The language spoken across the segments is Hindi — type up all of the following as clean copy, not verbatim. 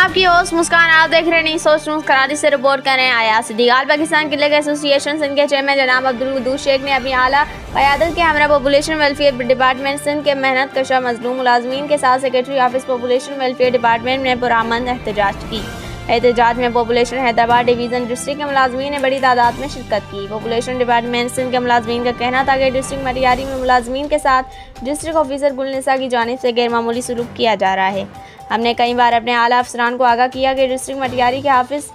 आपकी होस्ट मुस्कान, आप देख रहे नहीं सोच न्यूज़। कराची से रिपोर्ट कर रहे हैं आया सिद्दीक। आल पाकिस्तान क्रिकेट एसोसिएशन सिंध के चेयरमैन जनाब अब्दुल वदूद शेख ने अपनी आला क़यादत के हमरा पॉपुलेशन वेलफेयर डिपार्टमेंट सिंध के मेहनत कशा मजलूम मुलाजमीन के साथ secretary office population welfare department में पुरअमन एहतजाज की। एहतजाज में पॉपुलेशन हैदराबाद डिवीज़न डिस्ट्रिक्ट के मुलाजमीन ने बड़ी तादाद में शिरकत की। पॉपुलेशन डिपार्टमेंट सिंध के मुलाजमीन का कहना था कि डिस्ट्रिक्ट मटियारी में मुलाजमीन के साथ डिस्ट्रिक्ट ऑफिसर गुलनिसा की जानिब से गैर मामूली सलूक किया जा रहा है। हमने कई बार अपने आला अफसरान को आगाह किया कि डिस्ट्रिक्ट मटियारी के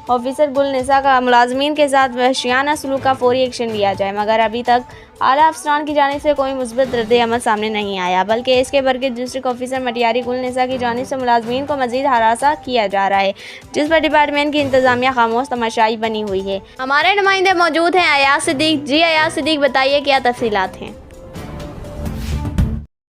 ऑफिसर गुलनिसा का मुलाजमीन के साथ वहशियाना सलूक का फौरी एक्शन लिया जाए, मगर अभी तक आला अफसरान की जानिब से कोई मुस्बत रद्द-ए-अमल सामने नहीं आया, बल्कि इसके बरके डिस्ट्रिक्ट ऑफिसर मटियारी गुलनिसा की जानिब से मुलाजमीन को मजीद हरासा किया जा रहा है, जिस पर डिपार्टमेंट की इंतजामिया खामोश तमाशाई बनी हुई है। हमारे नुमाइंदे मौजूद हैं अयाज सिद्दीक। जी अयाज सिद्दीक, बताइए क्या तफसीलात हैं।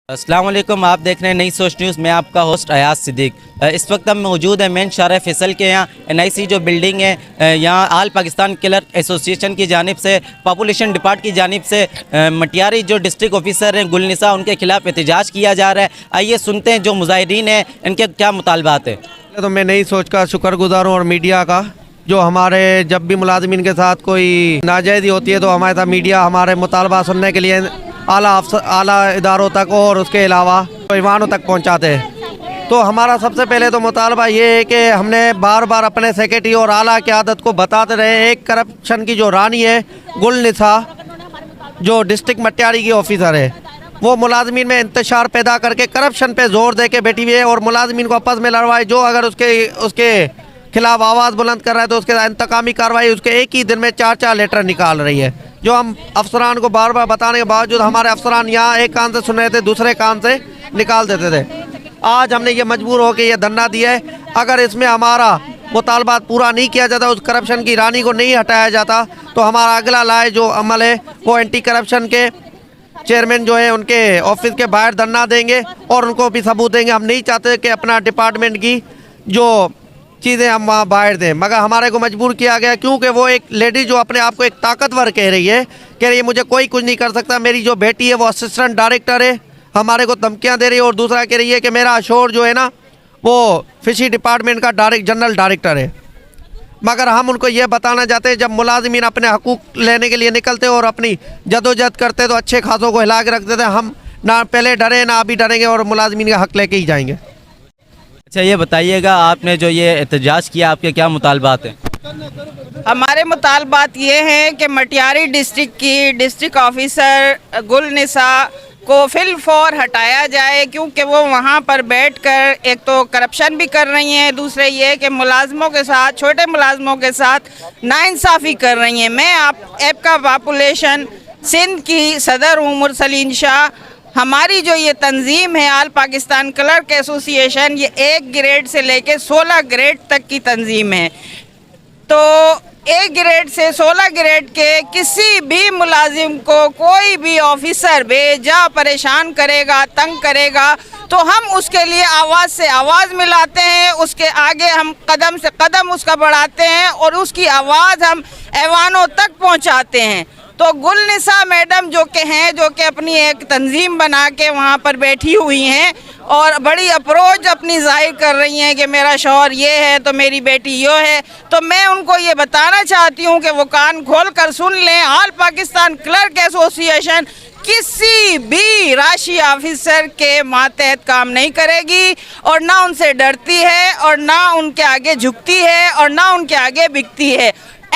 अस्सलाम वालेकुम, आप देख रहे हैं नई सोच न्यूज़। मैं आपका होस्ट अयाज सिद्दीक। इस वक्त हम मौजूद हैं मेन शारा फैसल के यहाँ NIC जो बिल्डिंग है, यहाँ आल पाकिस्तान क्लर्क एसोसिएशन की जानिब से पॉपुलेशन डिपार्ट की जानिब से मटियारी जो डिस्ट्रिक्ट ऑफिसर हैं गुलनिसा, उनके खिलाफ एहतजाज किया जा रहा है। आइए सुनते हैं जो मुजाहिरीन हैं इनके क्या मुतालबात हैं। तो मैं नई सोच का शुक्रगुजार हूँ और मीडिया का, जो हमारे जब भी मुलाजमीन के साथ कोई नाजायज़ी होती है तो हमारे साथ मीडिया हमारे मुतालबा सुनने के लिए आला इदारों तक और उसके अलावा ईवानों तक पहुंचाते हैं। तो हमारा सबसे पहले तो मुतालबा ये है कि हमने बार बार अपने सेक्रेटरी और आला क़यादत को बताते रहे, एक करप्शन की जो रानी है गुलनिसा, जो डिस्ट्रिक्ट मटियारी की ऑफिसर है, वो मुलाजमीन में इंतशार पैदा करके करप्शन पे जोर दे के बैठी हुई है और मुलाजमीन को आपस में लड़वाई। जो अगर उसके खिलाफ आवाज़ बुलंद कर रहा है तो उसके इंतकामी कार्रवाई उसके एक ही दिन में 4-4 लेटर निकाल रही है। जो हम अफसरान को बार बार बताने के बावजूद हमारे अफसरान यहाँ एक कान से सुन रहे थे, दूसरे कान से निकाल देते थे। आज हमने ये मजबूर होकर ये धरना दिया है। अगर इसमें हमारा मुतालबात पूरा नहीं किया जाता, उस करप्शन की रानी को नहीं हटाया जाता, तो हमारा अगला लाए जो अमल है वो एंटी करप्शन के चेयरमैन जो है उनके ऑफिस के बाहर धरना देंगे और उनको भी सबूत देंगे। हम नहीं चाहते कि अपना डिपार्टमेंट की जो चीज़ें हम वहाँ बाहर दें, मगर हमारे को मजबूर किया गया क्योंकि वो एक लेडी जो अपने आप को एक ताकतवर कह रही है मुझे कोई कुछ नहीं कर सकता। मेरी जो बेटी है वो असिस्टेंट डायरेक्टर है, हमारे को धमकियाँ दे रही है। और दूसरा कह रही है कि मेरा शोर जो है ना वो फिशी डिपार्टमेंट का जनरल डायरेक्टर है। मगर हम उनको ये बताना चाहते हैं, जब मुलाजिमीन अपने हकूक़ लेने के लिए निकलते और अपनी जदोजहद करते तो अच्छे खासों को हिला के रखते थे। हम ना पहले डरे ना अभी डरेंगे और मुलाजिमीन का हक लेके ही जाएंगे। अच्छा ये बताइएगा, आपने जो ये एहतजाज किया आपके क्या मुतालबात हैं? हमारे मुतालबात ये हैं कि मटियारी डिस्ट्रिक्ट की डिस्ट्रिक्ट ऑफिसर गुलनिसा को फिलफौर हटाया जाए, क्योंकि वो वहाँ पर बैठकर एक तो करप्शन भी कर रही हैं, दूसरे ये कि मुलाजमों के साथ, छोटे मुलाजमों के साथ नाइंसाफ़ी कर रही हैं। मैं आपका पॉपुलेशन सिंध की सदर हूँ मुरसलीन शाह। हमारी जो ये तंजीम है आल पाकिस्तान क्लर्क एसोसिएशन, ये 1 ग्रेड से लेके 16 ग्रेड तक की तंजीम है। तो 1 ग्रेड से 16 ग्रेड के किसी भी मुलाजिम को कोई भी ऑफिसर बेजा परेशान करेगा, तंग करेगा, तो हम उसके लिए आवाज़ से आवाज़ मिलाते हैं, उसके आगे हम कदम से कदम उसका बढ़ाते हैं और उसकी आवाज़ हम ऐवानों तक पहुंचाते हैं। तो गुलनिसा मैडम जो कि अपनी एक तंजीम बना के वहाँ पर बैठी हुई हैं और बड़ी अप्रोच अपनी जाहिर कर रही हैं कि मेरा शौहर ये है तो मेरी बेटी यो है, तो मैं उनको ये बताना चाहती हूँ कि वो कान खोल कर सुन लें। आल पाकिस्तान क्लर्क एसोसिएशन किसी भी राशि ऑफिसर के मातहत काम नहीं करेगी और ना उनसे डरती है और ना उनके आगे झुकती है और ना उनके आगे बिकती है।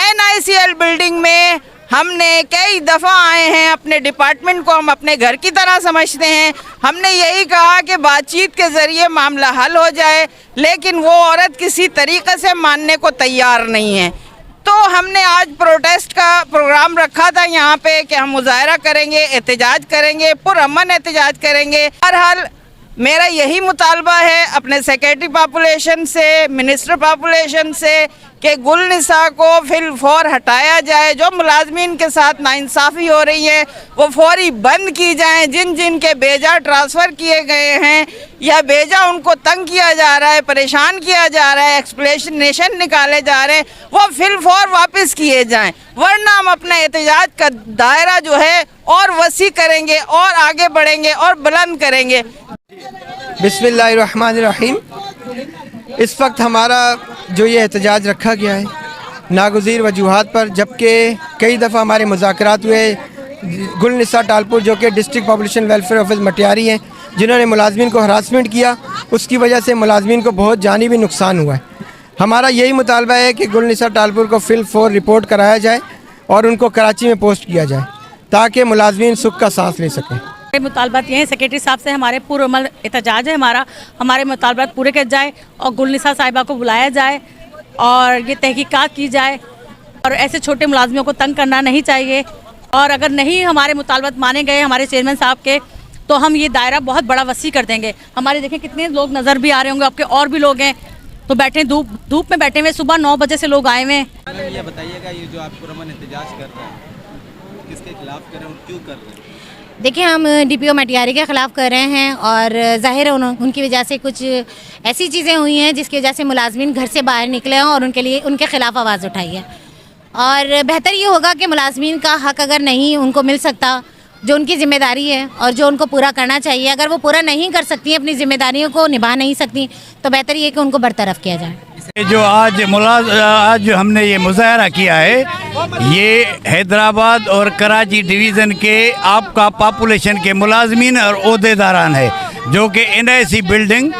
NICL बिल्डिंग में हमने कई दफ़ा आए हैं, अपने डिपार्टमेंट को हम अपने घर की तरह समझते हैं। हमने यही कहा कि बातचीत के ज़रिए मामला हल हो जाए, लेकिन वो औरत किसी तरीक़े से मानने को तैयार नहीं है। तो हमने आज प्रोटेस्ट का प्रोग्राम रखा था यहाँ पे कि हम मुजाहरा करेंगे, एहतजाज करेंगे, पुरअमन एहतजाज करेंगे। बहरहाल मेरा यही मुतालबा है अपने सेक्रेटरी पॉपुलेशन से, मिनिस्टर पॉपुलेशन से, कि गुलनिसा को फिलफौर हटाया जाए। जो मुलाजमीन के साथ नाइंसाफ़ी हो रही है वो फौरी बंद की जाए। जिन जिन के बेजा ट्रांसफ़र किए गए हैं या बेजा उनको तंग किया जा रहा है, परेशान किया जा रहा है, एक्सप्लेनेशन निकाले जा रहे हैं, वो फिलफौर वापस किए जाएं, वरना हम अपना एहतजाज का दायरा जो है और वसी करेंगे और आगे बढ़ेंगे और बुलंद करेंगे। बिस्मिल्लाहिर्रहमानिर्रहीम। इस वक्त हमारा जो ये एहतजाज रखा गया है नागुज़ीर वजूहात पर, जबकि कई दफ़ा हमारे मुज़ाकरात हुए गुलनिसा टालपुर जो कि district population welfare office Matiari हैं, जिन्होंने मुलाजमीन को हरासमेंट किया, उसकी वजह से मुलाजमीन को बहुत जानी भी नुकसान हुआ है। हमारा यही मुतालबा है कि गुलनिसा टालपुर को फिल 4 रिपोर्ट कराया जाए और उनको कराची में पोस्ट किया जाए ताकि मुलाजमीन सुख का सांस ले सकें। मुतालबात ये हैं, सेक्रेटरी साहब से हमारे पूर्व अमल एहतजाज है, हमारे मुतालबात पूरे किए जाए और गुलनिसा साहिबा को बुलाया जाए और ये तहकीकात की जाए और ऐसे छोटे मुलाजमियों को तंग करना नहीं चाहिए। और अगर नहीं हमारे मुतालबात माने गए हमारे चेयरमैन साहब के, तो हम ये दायरा बहुत बड़ा वसी कर देंगे। हमारे देखें कितने लोग नज़र भी आ रहे होंगे, आपके और भी लोग हैं तो बैठे धूप में बैठे हुए, सुबह 9 बजे से लोग आए हुए हैं। ये बताइएगा, ये जो आप पुरअमन एहतजाज कर रहे हैं किसके खिलाफ कर रहे हैं और क्यों कर रहे हैं? देखिए, हम डीपीओ मटियारी के ख़िलाफ़ कर रहे हैं और ज़ाहिर है उनकी वजह से कुछ ऐसी चीज़ें हुई हैं जिसकी वजह से मुलाजमीन घर से बाहर निकले हैं और उनके ख़िलाफ़ आवाज़ उठाई है। और बेहतर ये होगा कि मुलाजमीन का हक़ अगर नहीं उनको मिल सकता, जो उनकी ज़िम्मेदारी है और जो उनको पूरा करना चाहिए, अगर वो पूरा नहीं कर सकती, अपनी ज़िम्मेदारियों को निभा नहीं सकती, तो बेहतर ये कि उनको बरतरफ किया जाए। जो आज हमने ये मुजाहरा किया है, ये हैदराबाद और कराची डिवीज़न के आपका पॉपुलेशन के मुलाजमीन और ओहदेदारान है, जो कि NIC बिल्डिंग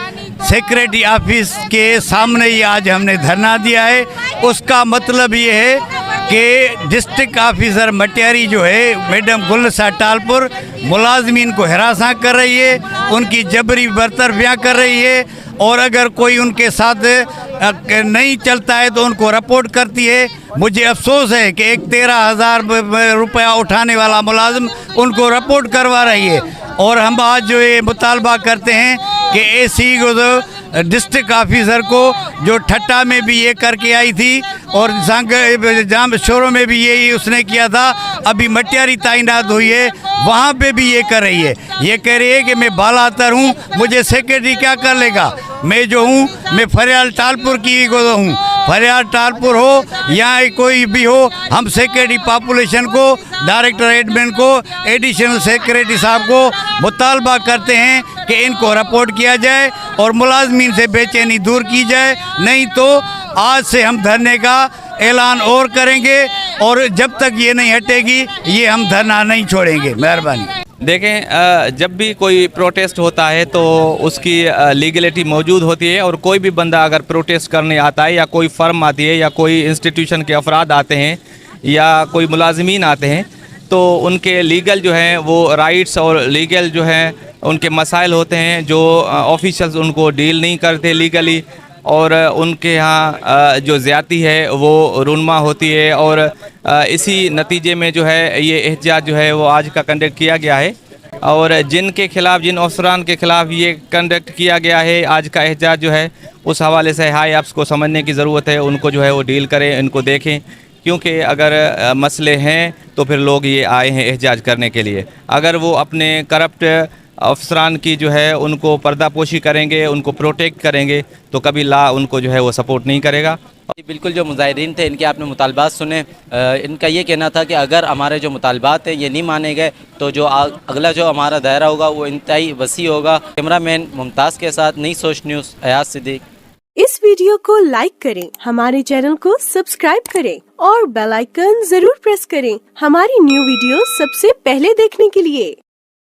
सेक्रेटरी ऑफिस के सामने ही आज हमने धरना दिया है। उसका मतलब ये है कि डिस्ट्रिक्ट ऑफिसर मटियारी जो है मैडम गुलनिसा टालपुर मुलाजमीन को हरासा कर रही है, उनकी जबरी बरतरफियाँ कर रही है और अगर कोई उनके साथ नहीं चलता है तो उनको रिपोर्ट करती है। मुझे अफसोस है कि एक 13,000 रुपया उठाने वाला मुलाजिम उनको रिपोर्ट करवा रही है। और हम आज जो ये मुतालबा करते हैं कि AC को डिस्ट्रिक्ट ऑफिसर को, जो ठट्टा में भी ये करके आई थी और जाम शोरों में भी यही उसने किया था, अभी मटियारी तैनात हुई है, वहाँ पे भी ये कर रही है। ये कह रही है कि मैं बालातर हूँ, मुझे सेक्रेटरी क्या कर लेगा। मैं जो हूँ, मैं फरियाल टालपुर की हूँ, फरियाल टालपुर हो या कोई भी हो, हम सेक्रेटरी पॉपुलेशन को, डायरेक्टर एडमिन को, एडिशनल सेक्रेटरी साहब को मुतालबा करते हैं कि इनको रिपोर्ट किया जाए और मुलाजमीन से बेचैनी दूर की जाए। नहीं तो आज से हम धरने का ऐलान और करेंगे और जब तक ये नहीं हटेगी ये हम धरना नहीं छोड़ेंगे। मेहरबानी। देखें, जब भी कोई प्रोटेस्ट होता है तो उसकी लीगलिटी मौजूद होती है और कोई भी बंदा अगर प्रोटेस्ट करने आता है या कोई फर्म आती है या कोई इंस्टीट्यूशन के अफराद आते हैं या कोई मुलाजमीन आते हैं, तो उनके लीगल जो हैं वो राइट्स और लीगल जो हैं उनके मसाइल होते हैं जो ऑफिशियल्स उनको डील नहीं करते लीगली, और उनके यहाँ जो ज़्यादती है वो रूनमा होती है। और इसी नतीजे में जो है ये एहतजाज जो है वो आज का कंडक्ट किया गया है और जिनके खिलाफ़, जिन अफसरान के ख़िलाफ़ ये कंडक्ट किया गया है आज का एहतजाज जो है, उस हवाले से हाई अप्स को समझने की ज़रूरत है। उनको जो है वो डील करें, इनको देखें, क्योंकि अगर मसले हैं तो फिर लोग ये आए हैं एहतजाज करने के लिए। अगर वो अपने करप्ट अफसरान की जो है उनको पर्दापोशी करेंगे, उनको प्रोटेक्ट करेंगे, तो कभी ला उनको जो है वो सपोर्ट नहीं करेगा। बिल्कुल, जो मुजाहिरीन थे इनके आपने मुतालबात सुने। इनका ये कहना था कि अगर हमारे जो मुतालबात हैं ये नहीं माने गए तो जो अगला जो हमारा दायरा होगा वो इंतहाई वसी होगा। कैमरामैन मुमताज़ के साथ नई सोच न्यूज़ अयाज सिद्दीक। इस वीडियो को लाइक करें, हमारे चैनल को सब्सक्राइब करें और बेल आइकन जरूर प्रेस करें हमारी न्यू वीडियो सबसे पहले देखने के लिए।